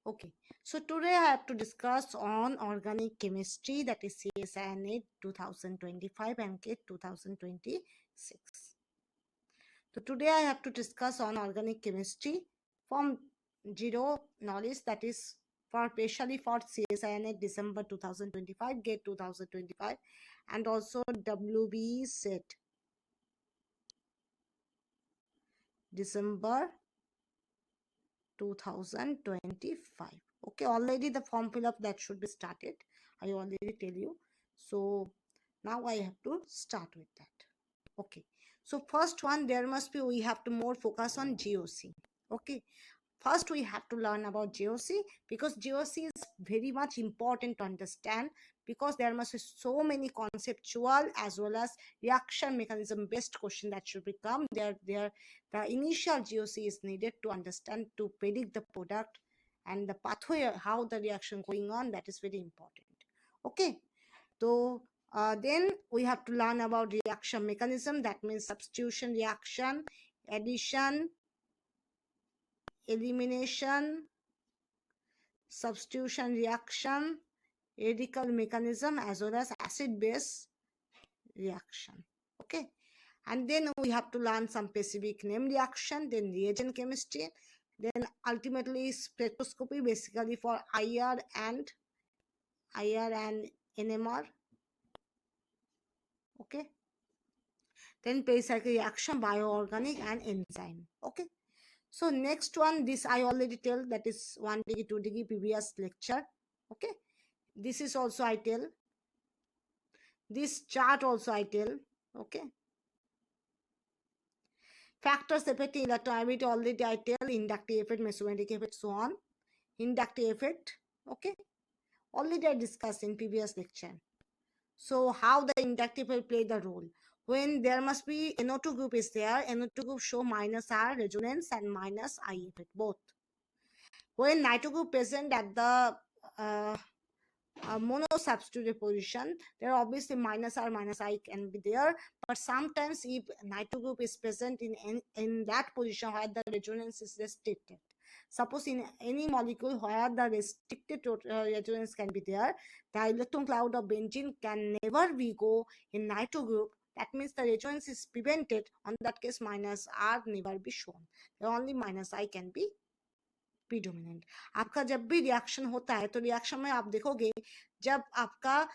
Okay, so today I have to discuss on organic chemistry, that is CSIRNet 2025 and GATE 2026. So today I have to discuss on organic chemistry from zero knowledge, that is for especially for CSIRNet December 2025, GATE 2025, and also WB set December 2025. Okay, already the form fill up that should be started, I already tell you. So now I have to start with that. Okay, so first one, there must be, we have to more focus on GOC. Okay, first we have to learn about GOC, because GOC is very much important to understand, because there must be so many conceptual as well as reaction mechanism based question that should become there. The initial GOC is needed to understand, to predict the product and the pathway, how the reaction going on. That is very important. Okay, so then we have to learn about reaction mechanism. That means substitution reaction, addition, elimination, substitution reaction, radical mechanism, as well as acid base reaction. Okay, and then we have to learn some specific name reaction, then reagent chemistry, then ultimately spectroscopy, basically for IR and NMR. Okay, then pericyclic reaction, bioorganic and enzyme. Okay, so next one, this I already tell, that is 1 degree 2 degree previous lecture. Okay, this is also I tell, this chart also I tell. Okay, factors affecting electronegativity already I tell, inductive effect, mesomagnetic effect, so on. Inductive effect, okay, already I discussed in previous lecture. So how the inductive effect play the role? When there must be NO2 group is there, NO2 group show minus R resonance and minus I effect both. When nitro group present at the mono substituted position, there obviously minus R minus I can be there, but sometimes if nitro group is present in that position where the resonance is restricted, suppose in any molecule where the restricted resonance can be there, the electron cloud of benzene can never be go in nitro group. That means the resonance is prevented. On that case, minus R never be shown. Only minus I can be predominant. आपका जब भी reaction होता है तो reaction में आप देखोगे जब आपका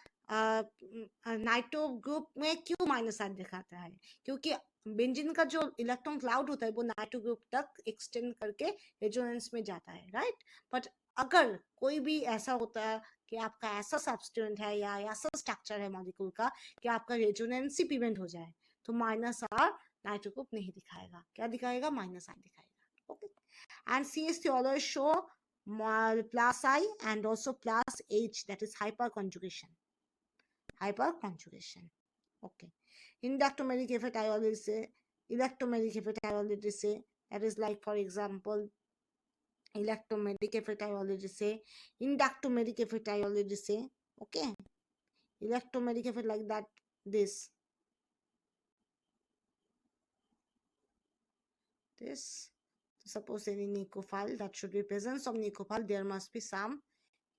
नाइट्रो ग्रुप में क्यों माइनस आर दिखाता है, क्योंकि बेंजीन का जो इलेक्ट्रॉन क्लाउड होता है वो नाइट्रो ग्रुप तक एक्सटेंड करके रेजोनेंस में जाता है, राइट. बट अगर कोई भी ऐसा होता है कि आपका ऐसा सब्सटेंट है या ऐसा स्ट्रक्चर है मॉलिक्यूल का कि आपका रेजोनेंस ही प्रिवेंट हो जाए, तो माइनस आर नाइट्रो ग्रुप नहीं दिखाएगा. क्या दिखाएगा? माइनस आर दिखाएगा. Okay, and CH3 always show plus I and also plus H, that is hyperconjugation. Okay, inductomeric effect I already say, electromeric effect I already say, that is like for example electromeric effect I already say, inductomeric effect I already say. Okay, electromeric effect like that, this suppose any nucleophile that should be presence of nucleophile, there must be some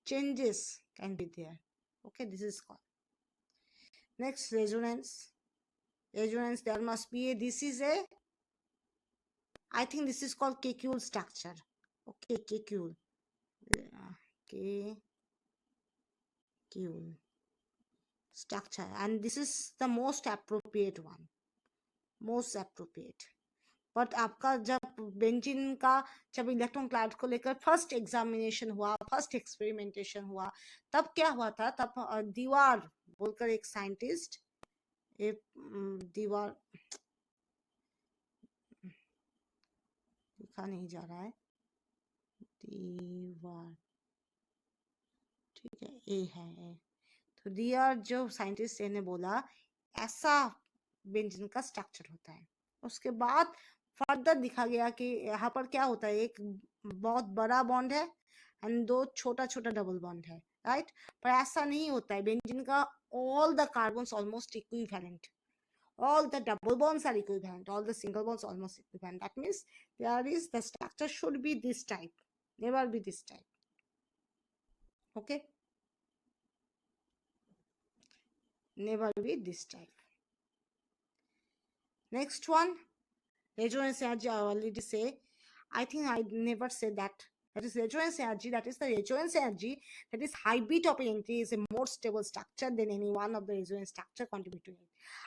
changes can be there. Okay, this is called. Next, resonance. Resonance, there must be a, this is a, I think this is called Kecule structure. Okay, Kecule. Kecule structure, and this is the most appropriate one. Most appropriate. But आपका जब benzene का जब electron cloud को लेकर first examination हुआ, first experimentation हुआ, तब क्या हुआ था, तब दीवार बोलकर एक साइंटिस्ट, दीवार लिखा नहीं जा रहा है, दीवार, ठीक है, ए है. तो दीवार जो साइंटिस्ट ने बोला ऐसा बेंजीन का स्ट्रक्चर होता है. उसके बाद फर्दर दिखा गया कि यहाँ पर क्या होता है, एक बहुत बड़ा बॉन्ड है एंड दो छोटा छोटा डबल बॉन्ड है, राइट. पर ऐसा नहीं होता है. बेंजीन का all the carbons almost equivalent, all the double bonds are equivalent, all the single bonds almost equivalent. That means there is, the structure should be this type, never be this type. Okay, never be this type. Next one, resonance energy. I already say. I think I never said that. That is resonance energy. That is the resonance energy. That is high beat of entry is a more stable structure than any one of the resonance structure contribute to it.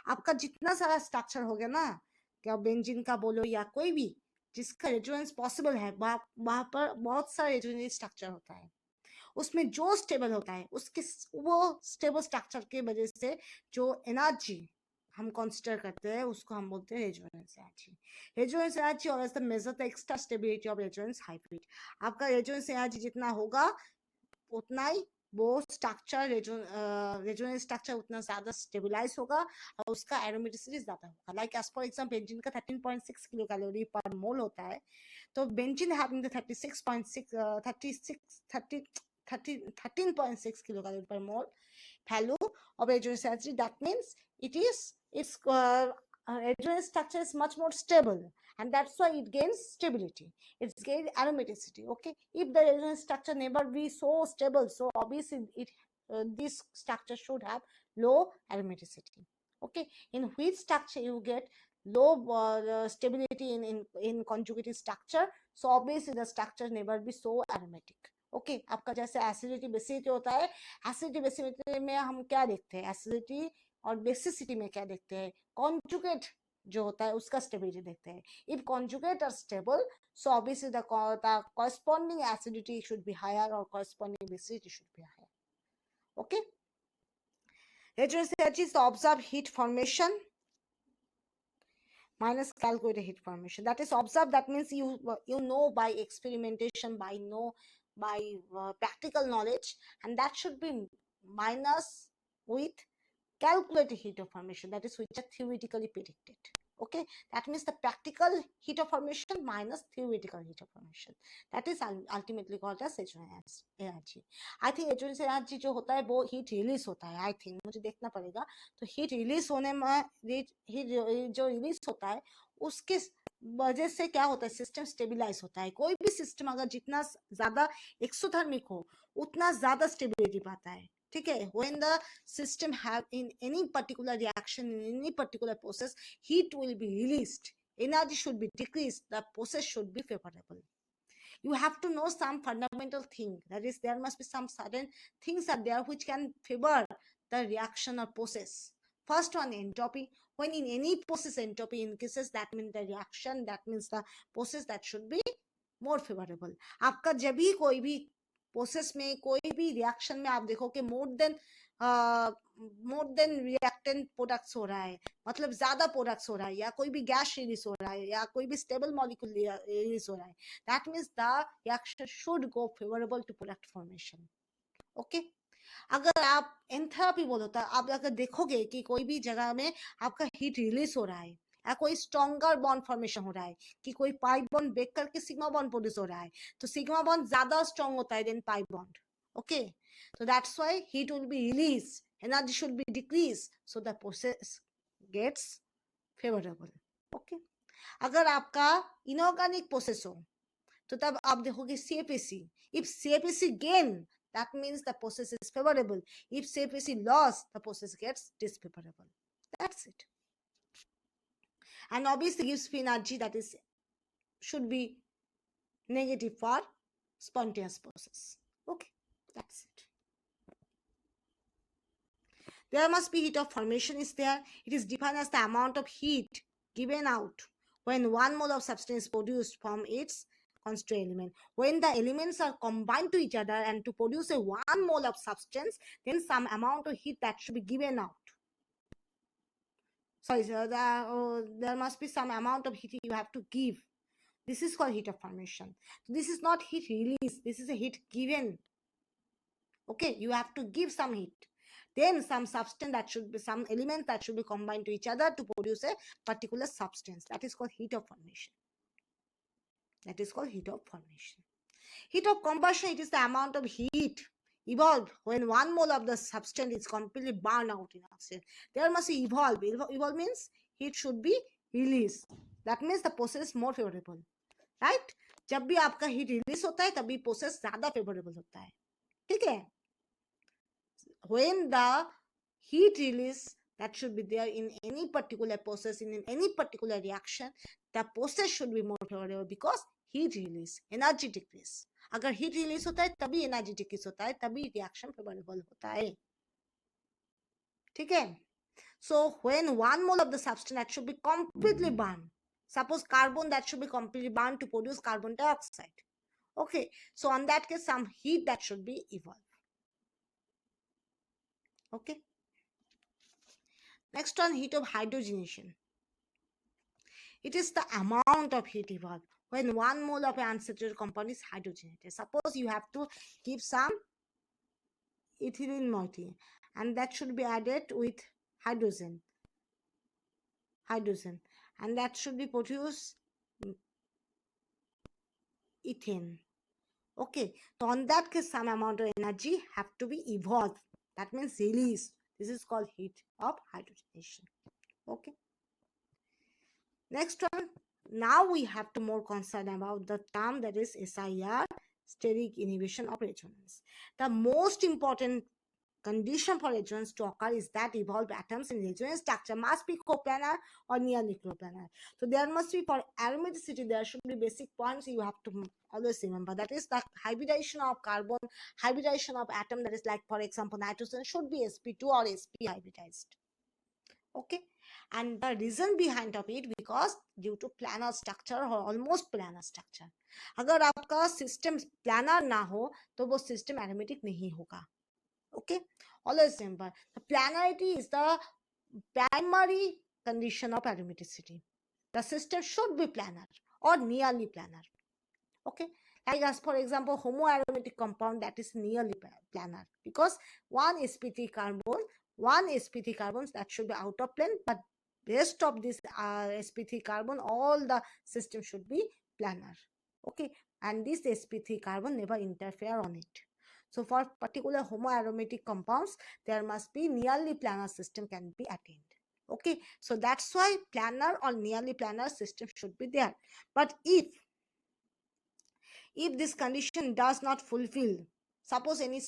आपका जितना सारा structure हो गया ना, क्या benzene का बोलो या कोई भी जिसका रेजोनेंस पॉसिबल है, वहां पर बहुत सारा रेजोनेंस स्ट्रक्चर होता है. उसमें जो स्टेबल होता है उसके वो स्टेबल स्ट्रक्चर की वजह से जो एनर्जी हम कंसीडर करते हैं उसको हम बोलते हैं रेजोनेंस एनर्जी. रेजोनेंस एनर्जी और the major the extra stability of resonance high beat. आपका रेजोनेंस एनर्जी जितना होगा उतना ही वो स्ट्रक्चर रेजोनेंस स्ट्रक्चर उतना ज्यादा स्टेबलाइज होगा और उसका एरोमेटिसिटी ज्यादा होगा. Like as for example benzene का 13.6 किलो कैलोरी पर मोल होता है, तो benzene having the 13.6 kilocalorie per mole value of resonance energy. That means its resonance structure is much more stable, and that's why it gains stability. It's gained aromaticity. Okay, if the resonance structure never be so stable, so obviously this structure should have low aromaticity. Okay, in which structure you get low stability in conjugative structure, so obviously the structure never be so aromatic. Okay आपका जैसे acidity basicity होता है, acidity basicity में हम क्या देखते हैं, acidity और बेसिसिटी में क्या देखते हैं, कॉन्जुगेट जो होता है उसका स्टेबिलिटी देखते हैं. If conjugate are stable, so obviously the corresponding acidity should be higher or corresponding basicity should be higher. Okay, resonance energy is the observed heat formation minus calculated heat formation. That is observed, that means you know by experimentation, by practical knowledge, and that should be minus with calculated heat of formation, that is which are theoretically predicted. Okay, that means the practical heat of formation minus theoretical heat of formation, that is ultimately called as resonance energy. I think resonance energy जो होता है वो heat release होता है. I think मुझे देखना पड़ेगा. तो हीट रिलीज होने में हीट जो रिलीज होता है उसके वजह से क्या होता है, सिस्टम स्टेबिलाईज होता है. कोई भी सिस्टम अगर जितना ज्यादा एक्सोथर्मिक हो उतना ज्यादा स्टेबिलिटी पाता है. ठीक है, when the system have in any particular reaction, in any particular process, heat will be released, energy should be decreased, the process should be favorable. You have to know some fundamental thing, that is there must be some certain things are there which can favor the reaction or process. First one, entropy. When in any process entropy increases, that means the reaction, that means the process that should be more favorable. आपका जब भी कोई भी process में कोई भी reaction में आप देखो कि मोर देन रिएक्टेंट प्रोडक्ट्स हो रहा है, मतलब ज्यादा प्रोडक्ट्स हो रहा है, या कोई भी गैस रिलीज हो रहा है, या कोई भी स्टेबल मॉलिक्यूल रिलीज हो रहा है, that means the reaction should go favourable to product formation. Okay, अगर आप एंथैल्पी बोलो तो आप अगर देखोगे कि कोई भी जगह में आपका हीट रिलीज हो रहा है या कोई स्ट्रॉन्गर बॉन्ड फॉर्मेशन हो रहा है, कि कोई पाई बॉन्ड ब्रेक करके सिग्मा बॉन्ड प्रोड्यूस हो रहा है, तो सिग्मा बॉन्ड ज्यादा स्ट्रॉन्ग होता है than pi bond. Okay, so that's why heat will be released, energy should be decreased, so the process gets favorable. Okay, अगर आपका इनऑर्गेनिक प्रोसेस हो तो तब आप देखोगे CFAC. If CFAC gain, that means the process is favorable. If CFAC loss, the process gets disfavorable. That's it. And obviously gives free energy, that is should be negative for spontaneous process. Okay, that's it. There must be heat of formation is there. It is defined as the amount of heat given out when 1 mole of substance is produced from its constituent element. When the elements are combined to each other and to produce a 1 mole of substance, then some amount of heat that should be given out. Sorry, sir, there must be some amount of heat you have to give. This is called heat of formation. This is not heat release, this is a heat given. Okay, you have to give some heat. Then some substance that should be, some elements that should be combined to each other to produce a particular substance. That is called heat of formation. That is called heat of formation. Heat of combustion, it is the amount of heat evolved when 1 mole of the substance is completely burned out in oxygen. There must be evolve. Evolve means heat should be released. That means the process is more favorable. Right? जब भी आपका heat release होता है तभी process ज़्यादा favorable होता है. ठीक है? when the heat release that should be there in any particular process, in any particular reaction, the process should be more favorable because heat release, energy decrease. अगर heat release होता है तभी energy decrease होता है, तभी reaction favorable होता है. ठीक है? So when 1 mole of the substance that should be completely burned, suppose carbon that should be completely burned to produce carbon dioxide. Okay, so on that case some heat that should be evolved. Okay, next one, heat of hydrogenation. It is the amount of heat evolved when 1 mole of an unsaturated compound is hydrogenated. Suppose you have to give some ethylene moiety and that should be added with hydrogen, and that should be produced ethane. Okay, so on that case some amount of energy have to be evolved, that means released. This is called heat of hydrogenation. Okay, next one, now we have to more concern about the term that is SIR, steric inhibition of resonance. The most important condition for resonance to occur is that evolved atoms in resonance structure must be coplanar or nearly coplanar. So there must be, for aromaticity, there should be basic points you have to always remember. That is the hybridization of carbon, hybridization of atom, that is like for example nitrogen should be sp2 or sp hybridized. Okay, and the reason behind of it, because due to planar structure or almost planar structure. अगर आपका system planar ना हो तो वो system aromatic नहीं होगा. Okay, always remember the planarity is the primary condition of aromaticity. The system should be planar or nearly planar. Okay, like as for example homoaromatic compound that is nearly planar, because one sp3 carbons that should be out of plane, but rest of this sp3 carbon, all the system should be planar. Okay, and this sp3 carbon never interfere on it. So for particular homoaromatic compounds, there must be nearly planar system can be attained. Okay, so that's why planar or nearly planar system should be there. But if this condition does not fulfill, suppose any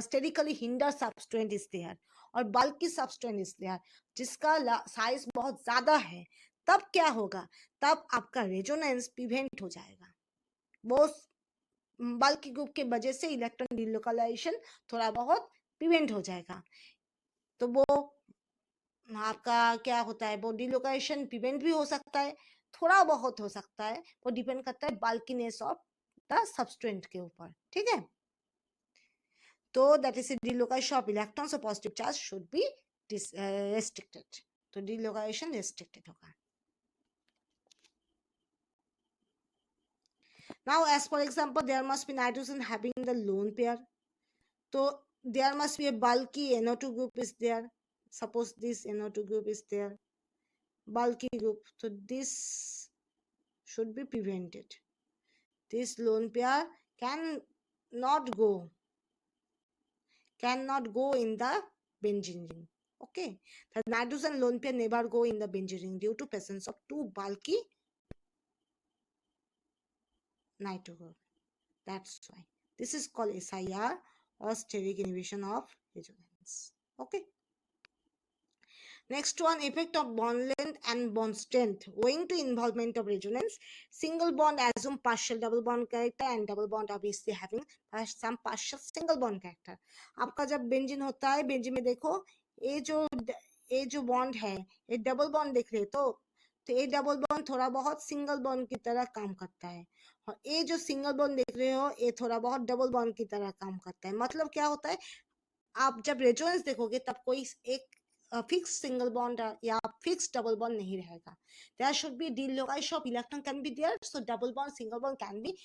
sterically hindered substrate is there और bulky substrate is there जिसका size बहुत ज्यादा है, तब क्या होगा, तब आपका रेजोनेंस प्रिवेंट हो जाएगा. वो बल्कि ग्रुप के वजह से इलेक्ट्रॉन डिलोकलाइजेशन थोड़ा बहुत प्रिवेंट हो जाएगा. तो वो आपका क्या होता है, वो डिलोकलाइजेशन प्रिवेंट भी हो सकता है, थोड़ा बहुत हो सकता है, वो डिपेंड करता है बल्कीनेस ऑफ द सबस्ट्रेट के ऊपर. ठीक है, तो that is delocalization of electrons और positive charge should be restricted. तो डिलोकलाइजेशन रेस्ट्रिक्टेड होगा. Now, as for example, there must be nitrogen having the lone pair. So there must be a bulky NO2 group is there. Suppose this NO2 group is there, bulky group. So this should be prevented. This lone pair cannot go in the benzene ring. Okay, the nitrogen lone pair never go in the benzene ring due to presence of two bulky nitro group. That's why this is called SIR or steric inhibition of resonance. Okay. Next one, effect of bond length and bond strength. Owing to involvement of resonance, single bond assume partial double bond character and double bond obviously having some partial single bond character. आपका जब benzene होता है, benzene में देखो ये जो bond है, ये डबल बॉन्ड देख रहे तो ये डबल बॉन्ड थोड़ा बहुत सिंगल बॉन्ड की तरह काम करता है, और ये जो सिंगल बॉन्ड देख रहे हो ये थोड़ा बहुत डबल बॉन्ड की तरह काम करता है. मतलब क्या होता है, आप जब रेजोनेंस देखोगे तब कोई एक फिक्स सिंगल बॉन्ड या फिक्स डबल बॉन्ड नहीं रहेगा. There should be dislocation of electron can be there, so double bond single bond can be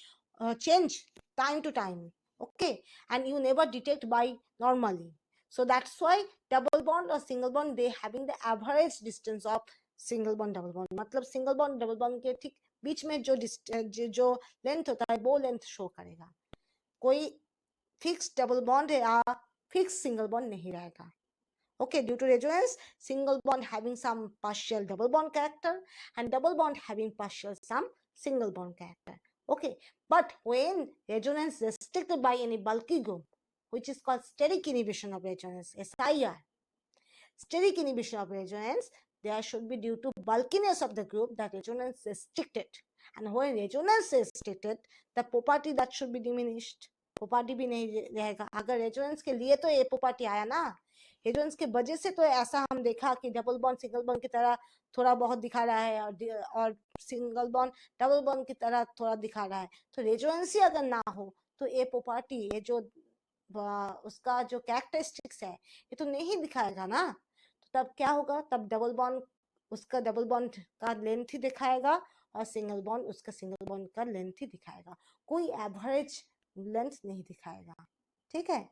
change time to time. Okay, and you never detect by normally. So that's why double bond or single bond they having the average distance of single bond double bond. मतलब single bond double bond के ठीक बीच में जो length होता है वो length show करेगा. कोई फिक्स डबल बॉन्ड या फिक्स सिंगल बॉन्ड नहीं रहेगा. Okay, due to resonance, single bond having some partial double bond character and double bond having partial some single bond character. Okay, but when resonance restricted by any bulky group, which is called steric inhibition of resonance, SIR. Steric inhibition of resonance, there should be due to bulkiness of the group that resonance is restricted. And when resonance is restricted, the property that should be diminished. property भी नहीं रहेगा. अगर resonance के लिए तो ये property आया ना, resonance के वजह से तो ऐसा हम देखा कि डबल बॉन्ड सिंगल बॉन्ड की तरह थोड़ा बहुत दिखा रहा है और सिंगल बॉन्ड डबल बॉन्ड की तरह थोड़ा दिखा रहा है. तो रेजोनेंस ही अगर ना हो तो ये प्रॉपर्टी, ये जो उसका जो कैरेक्टरिस्टिक्स है ये तो नहीं दिखाएगा ना. तो तब क्या होगा, तब डबल बॉन्ड उसका डबल बॉन्ड का लेंथ ही दिखाएगा और सिंगल बॉन्ड उसका सिंगल बॉन्ड का लेंथ ही दिखाएगा, कोई एवरेज लेंथ नहीं दिखाएगा. ठीक है.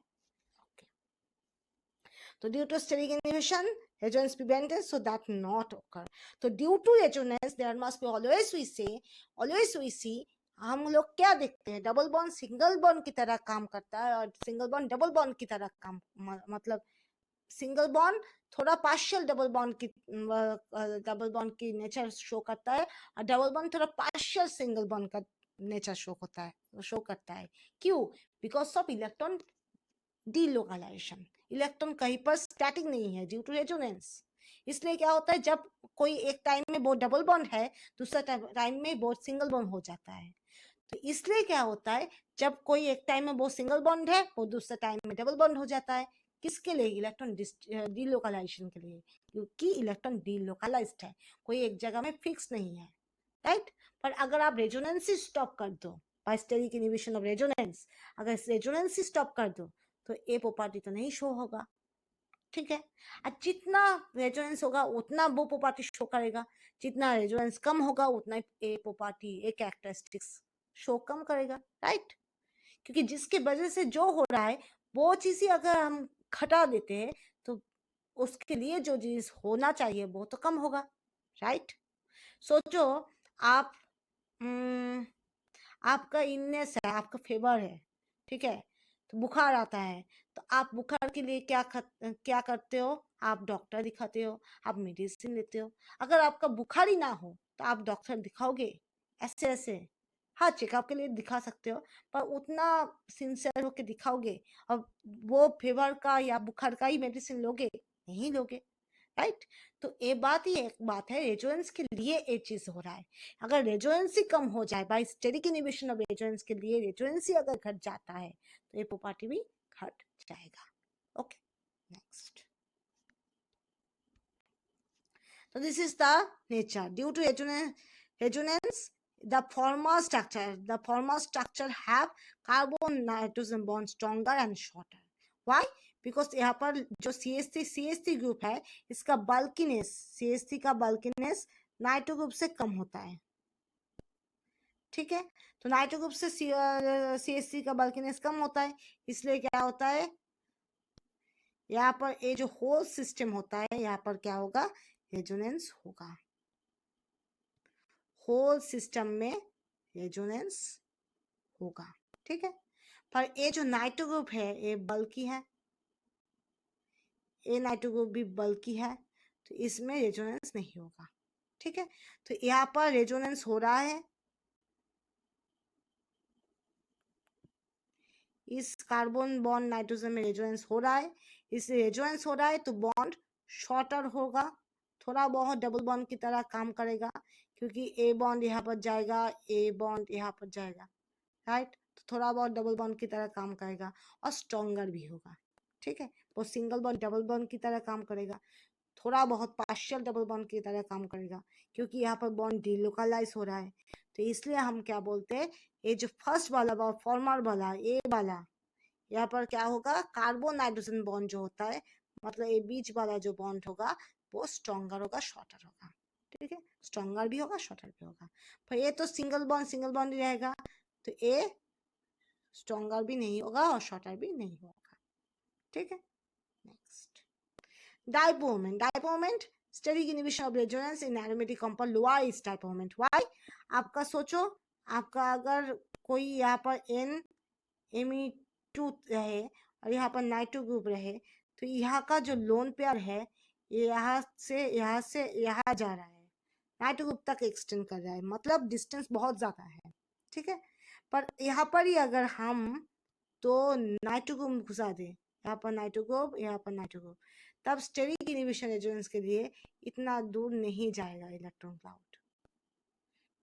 So due to steric inhibition, resonance prevented, so that not occur. So due to resonance, there must be always we see हम लोग क्या देखते हैं, डबल बॉन्ड सिंगल बॉन्ड की तरह काम करता है और सिंगल बॉन्ड डबल बॉन्ड की तरह काम, मतलब सिंगल बॉन्ड थोड़ा पार्शियल डबल बॉन्ड की नेचर शो करता है और डबल बॉन्ड थोड़ा पार्शियल सिंगल बॉन्ड का नेचर शो करता है. क्यों? Because of electron delocalisation. Electron कहीं पर स्टैटिक नहीं है ड्यू टू रेजोनेंस. इसलिए क्या होता है, जब कोई एक टाइम में वो डबल बॉन्ड है, दूसरा टाइम में वो सिंगल बॉन्ड हो जाता है. तो इसलिए क्या होता है, जब कोई एक टाइम में वो सिंगल बॉन्ड है, वो दूसरा टाइम में डबल बॉन्ड हो जाता है. किसके लिए? इलेक्ट्रॉन डीलोकलाइजेशन के लिए, क्योंकि इलेक्ट्रॉन डीलोकलाइज्ड है, कोई एक जगह में फिक्स नहीं है. राइट. पर अगर आप रेजोनेंस ही स्टॉप कर दो by steric inhibition of resonance, अगर रेजोनेंस ही स्टॉप कर दो तो ए प्रॉपर्टी तो नहीं शो होगा. ठीक है. और जितना रेजोनेंस होगा उतना वो प्रॉपर्टी शो करेगा, जितना रेजोनेंस कम होगा उतना a property, A characteristics show कम करेगा. राइट. क्योंकि जिसके वजह से जो हो रहा है वो चीज ही अगर हम घटा देते हैं तो उसके लिए जो चीज होना चाहिए वो तो कम होगा. राइट. सोचो आप आपका इलनेस है, आपका फीवर है. ठीक है. तो बुखार आता है, तो आप बुखार के लिए क्या करते हो, आप डॉक्टर दिखाते हो, आप मेडिसिन लेते हो. अगर आपका बुखार ही ना हो तो आप डॉक्टर दिखाओगे ऐसे? हाँ, चेकअप के लिए दिखा सकते हो, पर उतना सिंसियर होके दिखाओगे और वो फीवर का या बुखार का ही मेडिसिन लोगे? नहीं लोगे. राइट. तो ये बात ही एक बात है, रेजोनेंस के लिए ये चीज हो रहा है. अगर रेजोनेंस ही कम हो जाए by steric inhibition of resonance के लिए, रेजोनेंस ही अगर घट जाता है तो ये प्रॉपर्टी भी घट जाएगा. Okay. Next. So this is the nature. Due to resonance, the former structure have carbon nitrogen bond stronger and shorter. Why? Because यहाँ पर जो CH3 ग्रुप है, इसका बल्कीनेस, CH3 का बल्कीनेस नाइट्रो ग्रुप से कम होता है. ठीक है. तो नाइट्रो ग्रुप से CH3 का बल्कीनेस कम होता है, इसलिए क्या होता है, यहाँ पर ये जो होल सिस्टम होता है, यहाँ पर क्या होगा, रेजोनेंस होगा. होल सिस्टम में रेजोनेंस होगा. ठीक है. पर ये जो नाइट्रो ग्रुप है ये बल्की है, ये नाइट्रो ग्रुप भी बल्की है, तो इसमें रेजोनेंस नहीं होगा. ठीक है. तो यहाँ पर रेजोनेंस हो रहा है, इस कार्बन बॉन्ड नाइट्रोजन में रेजोनेंस हो रहा है. इससे रेजोनेंस हो रहा है तो बॉन्ड शॉर्टर होगा, थोड़ा बहुत डबल बॉन्ड की तरह काम करेगा, क्योंकि ए बॉन्ड यहाँ पर जाएगा, ए बॉन्ड यहाँ पर जाएगा. राइट. तो थोड़ा बहुत डबल बॉन्ड की तरह काम करेगा और स्ट्रॉन्गर भी होगा. ठीक है. वो सिंगल बॉन्ड डबल बॉन्ड की तरह काम करेगा, थोड़ा बहुत पार्शियल डबल बॉन्ड की तरह काम करेगा, क्योंकि यहाँ पर बॉन्ड डिलोकलाइज हो रहा है. तो इसलिए हम क्या बोलते हैं, ये जो फर्स्ट वाला फॉर्मर वाला ए वाला, यहाँ पर क्या होगा, कार्बन नाइट्रोजन बॉन्ड जो होता है, मतलब ये बीच वाला जो बॉन्ड होगा वो स्ट्रॉन्गर होगा, शॉर्टर होगा. ठीक है. स्ट्रॉन्गर भी होगा, शॉर्टर भी होगा. पर ये तो सिंगल बॉन्ड ही रहेगा, तो ये स्ट्रॉन्गर भी नहीं होगा और शॉर्टर भी नहीं होगा. ठीक है. Next. Dipole moment, steric inhibition of resonance in aromatic compound lower is dipole moment. Why? आपका सोचो, आपका अगर कोई यहाँ पर Me2 रहे और यहाँ पर नाइट्रो ग्रुप रहे, तो यहाँ का जो लोन पेयर है ये यहाँ से यहाँ जा रहा है, नाइट्रो ग्रुप तक एक्सटेंड कर रहा है, मतलब डिस्टेंस बहुत ज्यादा है. ठीक है. पर यहाँ पर ही अगर हम तो नाइट्रो ग्रुप घुसा दे, यहाँ पर नाइट्रो ग्रुप, यहाँ पर नाइट्रो ग्रुप, तब स्टेरिक इनहिबिशन रेजोनेंस के लिए इतना दूर नहीं जाएगा इलेक्ट्रॉन क्लाउड,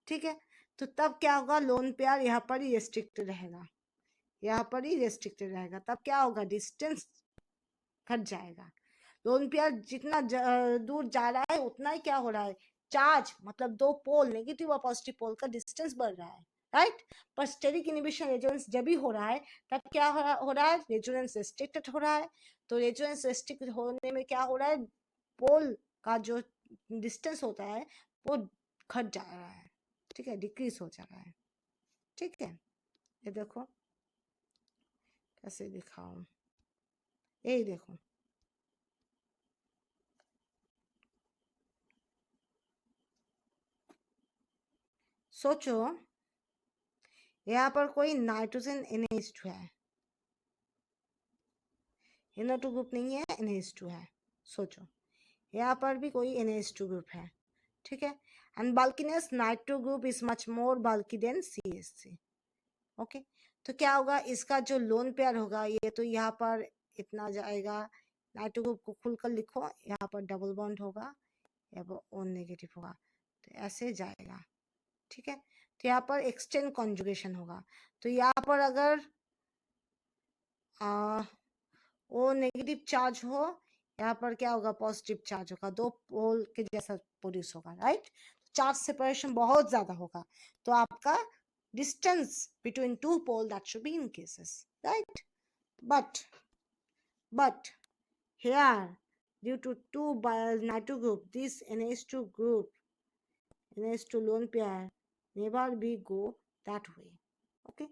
ठीक है। तो तब क्या होगा, लोन पेयर यहाँ पर ही रेस्ट्रिक्टेड रहेगा, यहाँ पर ही रेस्ट्रिक्टेड रहेगा, तब क्या होगा, डिस्टेंस घट जाएगा। लोन पेयर जितना दूर जा रहा है उतना ही क्या हो रहा है, चार्ज मतलब दो पोल नेगेटिव और पॉजिटिव पोल का डिस्टेंस बढ़ रहा है, राइट। पर स्टेरिक इनहिबिशन रेजोनेंस जब भी हो रहा है तब क्या हो रहा है, रेजोनेंस रेस्ट्रिक्टेड हो रहा है। तो रेजोनेंस रेस्ट्रिक्टेड होने में क्या हो रहा है, पोल का जो डिस्टेंस होता है वो घट जा रहा है, ठीक है, डिक्रीज हो जा रहा है, ठीक है। ये देखो कैसे दिखाऊं, यही देखो, सोचो यहाँ पर कोई नाइट्रोजन NH2 है, NO2 ग्रुप नहीं है, NH2 है। सोचो यहाँ पर भी कोई NH2 ग्रुप है, ठीक है। And bulkiness nitro group is much more bulky than CH3, okay. तो क्या होगा, इसका जो लोन पेयर होगा ये तो यहाँ पर इतना जाएगा, नाइट्रो ग्रुप को खुलकर लिखो, यहाँ पर डबल बॉन्ड होगा, यहाँ पर O नेगेटिव होगा, तो ऐसे जाएगा, ठीक है। तो यहाँ पर एक्सटेंड कॉन्जुगेशन होगा, तो यहाँ पर अगर O नेगेटिव चार्ज हो, यहाँ पर क्या होगा, पॉजिटिव चार्ज होगा, दो पोल के जैसा प्रोड्यूस होगा, राइट। चार्ज सेपरेशन बहुत ज्यादा होगा, तो आपका distance between two pole that should be increases, right. but here due to two nitro group, this NH2 group, NH2 lone pair never be go that way, okay.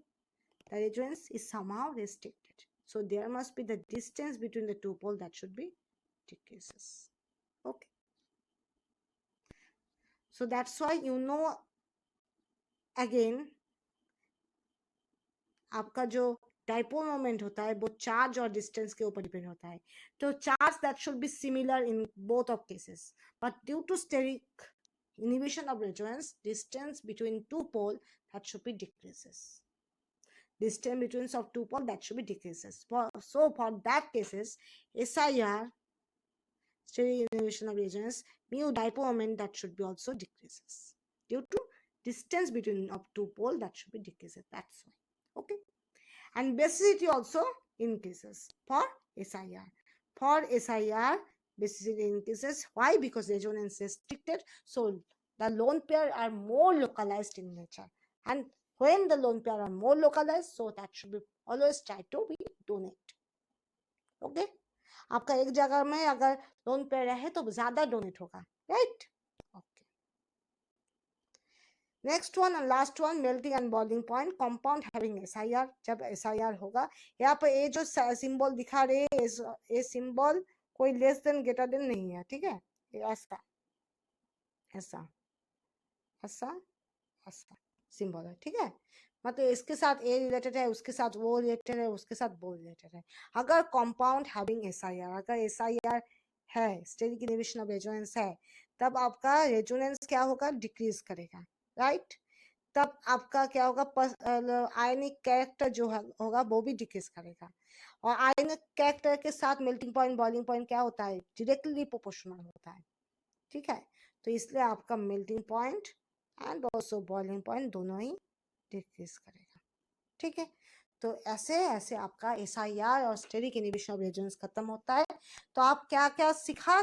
The resonance is somehow restricted, so there must be the distance between the two poles that should be decreases, okay. So that's why you know again आपका जो dipole moment होता है वो charge और distance के ऊपर depend होता है, तो charge that should be similar in both of cases, but due to steric inhibition of resonance, distance between two pole that should be decreases, distance between of two pole that should be decreases. So for that cases, SIR, steric inhibition of resonance, mu dipole moment that should be also decreases due to distance between of two pole that should be decreases, that's why, okay. And basicity also increases for SIR. For SIR, basicity increases. Why? Because resonance is restricted, so the lone pair are more localized in nature. And when the lone pair are more localized, so that should be always try to be donate. Okay? आपका एक जगह में अगर lone pair है तो ज्यादा donate होगा, right. Next one and last one, melting and boiling point, compound having SIR। जब SIR होगा, यहाँ पर ये जो सिंबल दिखा रहे हैं, ये सिंबल कोई लेस देन ग्रेटर देन नहीं है, ठीक है। ये ऐसा ऐसा ऐसा ऐसा सिंबल है, ठीक है। मतलब इसके साथ ए रिलेटेड है, उसके साथ वो रिलेटेड है, उसके साथ वो रिलेटेड है। अगर कंपाउंड हैविंग SIR, अगर SIR है, स्टेरिक इनहिबिशन ऑफ रेजोनेंस है, तब आपका रेजोनेंस क्या होगा, डिक्रीज करेगा, राइट। तब आपका क्या होगा, आयनिक कैरेक्टर जो होगा वो भी डिक्रीज करेगा, और आयनिक कैरेक्टर के साथ मेल्टिंग पॉइंट बॉइलिंग पॉइंट क्या होता है, डायरेक्टली प्रोपोर्शनल होता है, ठीक है। तो इसलिए आपका melting point and also boiling point दोनों ही डिक्रीज करेगा, ठीक है। तो ऐसे ऐसे आपका SIR और स्टेरिक इनहिबिशन ऑफ रेजोनेंस खत्म होता है। तो आप क्या क्या सीखा,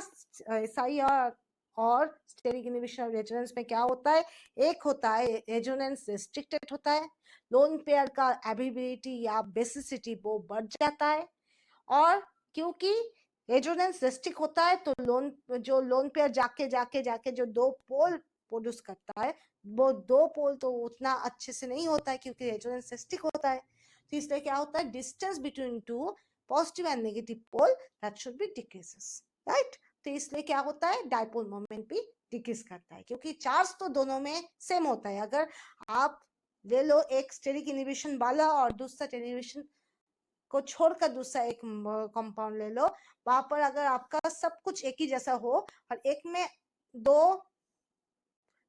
SIR और स्टेरिक इनहिबिशन ऑफ रेजोनेंस में क्या होता है, एक होता है रेजोनेंस रेस्ट्रिक्टेड होता है, लोन पेयर का एबिलिटी या बेसिसिटी वो बढ़ जाता है, और क्योंकि रेजोनेंस रेस्ट्रिक्ट होता है तो लोन पेयर जाके जाके जाके जो दो पोल प्रोड्यूस करता है, वो दो पोल तो उतना अच्छे से नहीं होता है क्योंकि रेजोनेंस रेस्ट्रिक्ट होता है। तो इसलिए क्या होता है, distance between two positive and negative pole that should be decreases, right. तो इसलिए क्या होता है, डाइपोल मोमेंट भी डिक्रीज करता है, क्योंकि चार्ज तो दोनों में सेम होता है। अगर आप ले लो एक स्टेरिक इनहिबिशन वाला और दूसरा इनहिबिशन को छोड़कर दूसरा एक कंपाउंड ले लो, वहां पर अगर आपका सब कुछ एक ही जैसा हो और एक में दो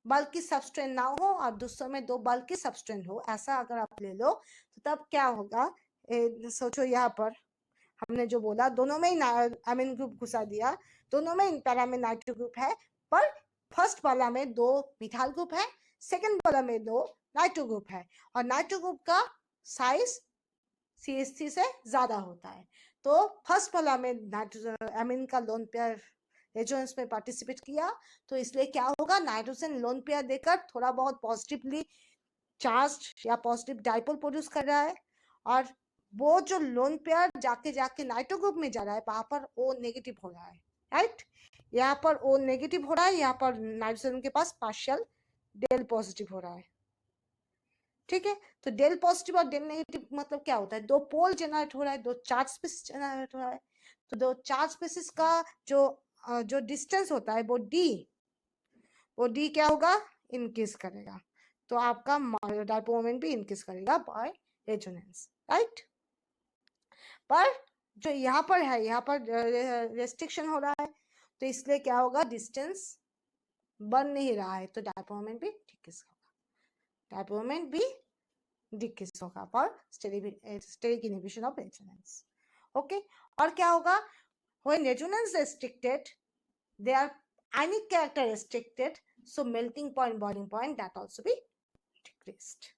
बल्कि सबस्ट्रेन ना हो और दूसरे में दो बल्कि सबस्ट्रेन हो, ऐसा अगर आप ले लो, तो तब क्या होगा, सोचो यहाँ पर हमने जो बोला दोनों में ही अमीन ग्रुप घुसा दिया, दोनों में इन पैरा में नाइट्रो ग्रुप है, पर फर्स्ट वाला में 2 मिथाइल ग्रुप है, सेकंड वाला में 2 नाइट्रो ग्रुप है, और नाइट्रो ग्रुप का साइज CH3 से ज्यादा होता है। तो फर्स्ट वाला में अमीन का लोन पेयर रेजोनेंस में पार्टिसिपेट किया, तो इसलिए क्या होगा, नाइट्रोजन लोन पेयर देकर थोड़ा बहुत पॉजिटिवली चार्ज या पॉजिटिव डाइपोल प्रोड्यूस कर रहा है, और वो जो लोन पेयर जाके जाके नाइट्रो ग्रुप में जा रहा है वहां पर O नेगेटिव हो रहा है, राइट। यहाँ पर O नेगेटिव हो रहा है, यहाँ पर नाइट्रोजन के पास पार्शियल डेल पॉजिटिव हो रहा है, ठीक है। तो डेल पॉजिटिव और डेल नेगेटिव मतलब क्या होता है, 2 पोल जनरेट हो रहा है, 2 चार्ज स्पेसिस जनरेट हो रहा है। तो 2 चार्ज स्पेसिस का जो डिस्टेंस होता है वो D क्या होगा, इंक्रीज करेगा, तो आपका डाइपोल मोमेंट भी इंक्रीज करेगा बाय रेजोनेंस, राइट। पर जो यहाँ पर है, यहाँ पर रेस्ट्रिक्शन हो रहा है, तो इसलिए क्या होगा, डिस्टेंस बन नहीं रहा है, तो डाइपोल मोमेंट भी डिक्रीज होगा, डाइपोल मोमेंट भी डिक्रीज होगा for steric inhibition of resonance, okay. और क्या होगा, when resonance restricted, their ionic character restricted, so melting point, boiling point, that also be decreased,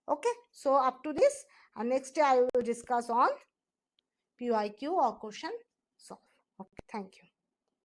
okay. So up to this, and next day I will discuss on PYQ or question solve, okay. Thank you.